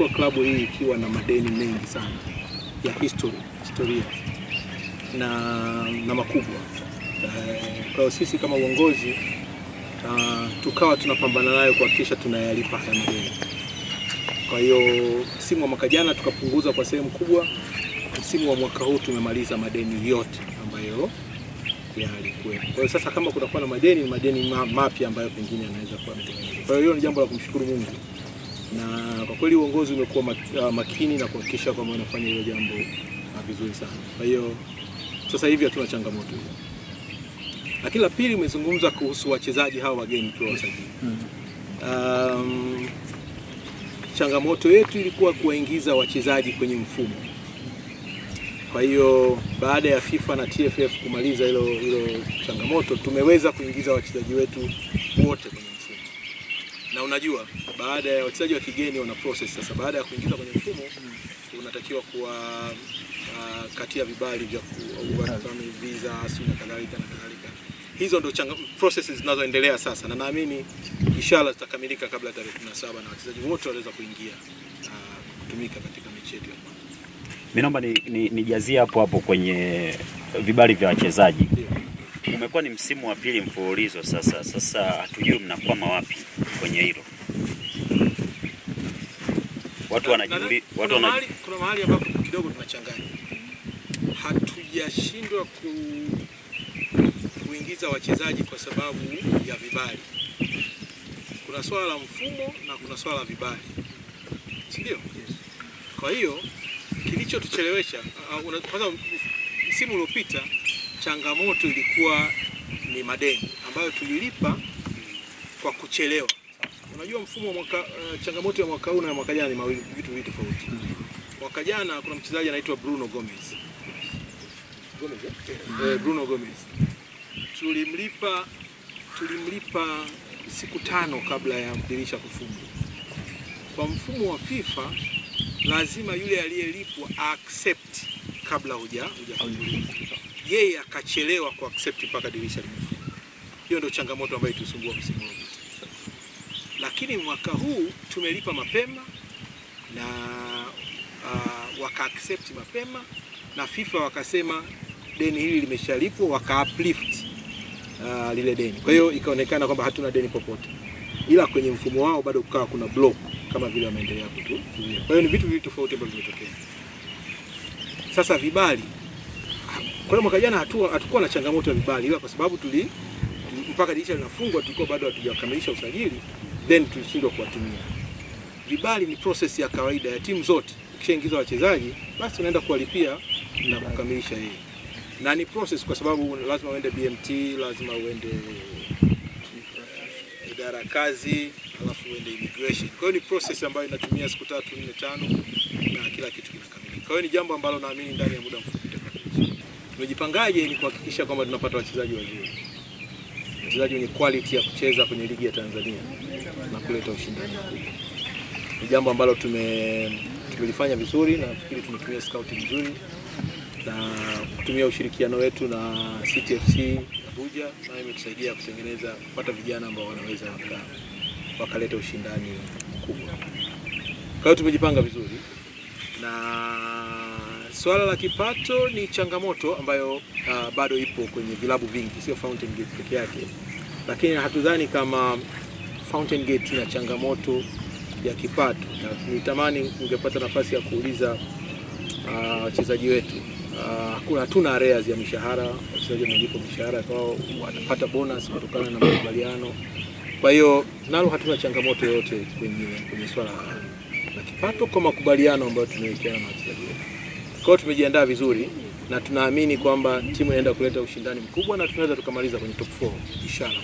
tumechukua klabu hii ikiwa na madeni mengi sana ya historia na makubwa. Kwa sisi kama uongozi tukawa tunapambana nayo kuhakikisha tunayalipa haya madeni. Kwa hiyo msimu wa mwaka jana tukapunguza kwa sehemu kubwa. Msimu wa mwaka huu tumemaliza madeni yote ambayo yalikuwa. Kwa hiyo sasa kama kutakuwa na madeni mapya ambayo pengine yanaweza kuwa yametengenezwa. Kwa hiyo ni jambo la kumshukuru Mungu. Na kwa kweli uongozi umekuwa makini na kuhakikisha kwamba unafanya hilo jambo vizuri sana. Kwa hiyo sasa hivi hatuna changamoto hiyo. Lakini la pili, umezungumza kuhusu wachezaji hawa wageni tu wasajili. Changamoto yetu ilikuwa kuwaingiza wachezaji kwenye mfumo. Kwa hiyo baada ya FIFA na TFF kumaliza hilo changamoto, tumeweza kuingiza wachezaji wetu wote kwenye mfumo. Na unajua, baada ya wachezaji wa kigeni wana process sasa. Baada ya kuingiza kwenye mfumo, unatakiwa kuwa katia vibali vya visa na kadhalika. Hizo ndio processes zinazoendelea sasa, na naamini inshallah zitakamilika kabla ya tarehe 17 na wachezaji wote waweza kuingia kutumika katika mechi yetu. Mimi naomba nijazie hapo kwenye vibali vya wachezaji. Umekuwa ni msimu wa pili mfululizo sasa. Sasa hatujui mnakwama wapi kwenye hilo. Kuna mahali ambapo kidogo tunachanganya. Hatujashindwa kuingiza wachezaji kwa sababu ya vibali. Kuna swala la mfumo na kuna swala la vibali. Si ndio? Kwa hiyo kilichotuchelewesha kwanza, msimu uliopita changamoto ilikuwa ni madeni ambayo tulilipa kwa kuchelewa. Unajua mfumo wa changamoto ya mwaka huu na mwaka jana ni vitu tofauti. Mwaka jana kuna mchezaji anaitwa Bruno Gomez. Bruno Gomez. Tulimlipa siku 5 kabla ya dirisha kufungwa. Kwa mfumo wa FIFA lazima yule aliyelipwa accept kabla hujafunguliwa. Yeye akachelewa ku accept mpaka dirisha limefungwa. Hiyo ndio changamoto ambayo itusumbua msimu huu. Lakini mwaka huu tumelipa mapema na waka accept mapema, na FIFA wakasema deni hili limeshalipwa, waka uplift lile deni. Kwa hiyo ikaonekana kwamba hatuna deni popote. Ila kwenye mfumo wao bado kukawa kuna block kama vile wameendelea kutu. Kwa hiyo ni vitu tofauti ambavyo vimetokea. Sasa vibali. Kwa hiyo mwaka jana hatukuwa na changamoto ya vibali, ila kwa sababu mpaka dirisha linafungwa tulikuwa bado hatujakamilisha usajili, then tulishindwa kuwatumia. Vibali ni process ya kawaida ya timu zote. Ukishaingiza wachezaji, basi unaenda kuwalipia na kukamilisha hii. Na ni process kwa sababu lazima uende BMT, lazima uende idara kazi, alafu uende immigration. Kwa hiyo ni process ambayo inatumia siku 3, 4, 5 na kila kitu kinakamilika. Kwa hiyo ni jambo ambalo naamini ndani ya muda mfupi tutakamilika. Tumejipangaje ni kuhakikisha kwamba tunapata wachezaji wazuri. Wachezaji wenye quality ya kucheza kwenye ligi ya Tanzania na kuleta ushindani mkubwa. Ni jambo ambalo tumelifanya vizuri, na nafikiri tumetumia scouting vizuri na kutumia ushirikiano wetu na CTFC Abuja, na imetusaidia kupata vijana ambao wanaweza wakaleta ushindani mkubwa. Kwa hiyo tumejipanga vizuri, na swala la kipato ni changamoto ambayo bado ipo kwenye vilabu vingi, sio Fountain Gate peke yake. Lakini hatudhani kama Fountain Gate ina changamoto ya kipato. Na nitamani ungepata nafasi ya kuuliza wachezaji wetu. Hatuna areas ya mishahara, wachezaji wanalipwa mishahara kwao, wanapata bonus kutokana na makubaliano. Kwa hiyo nalo hatuna changamoto yoyote kwenye swala la kipato kwa makubaliano ambayo tumewekeana na wachezaji wetu. Kwa hiyo tumejiandaa vizuri na tunaamini kwamba timu inaenda kuleta ushindani mkubwa na tunaweza tukamaliza kwenye top 4 inshallah.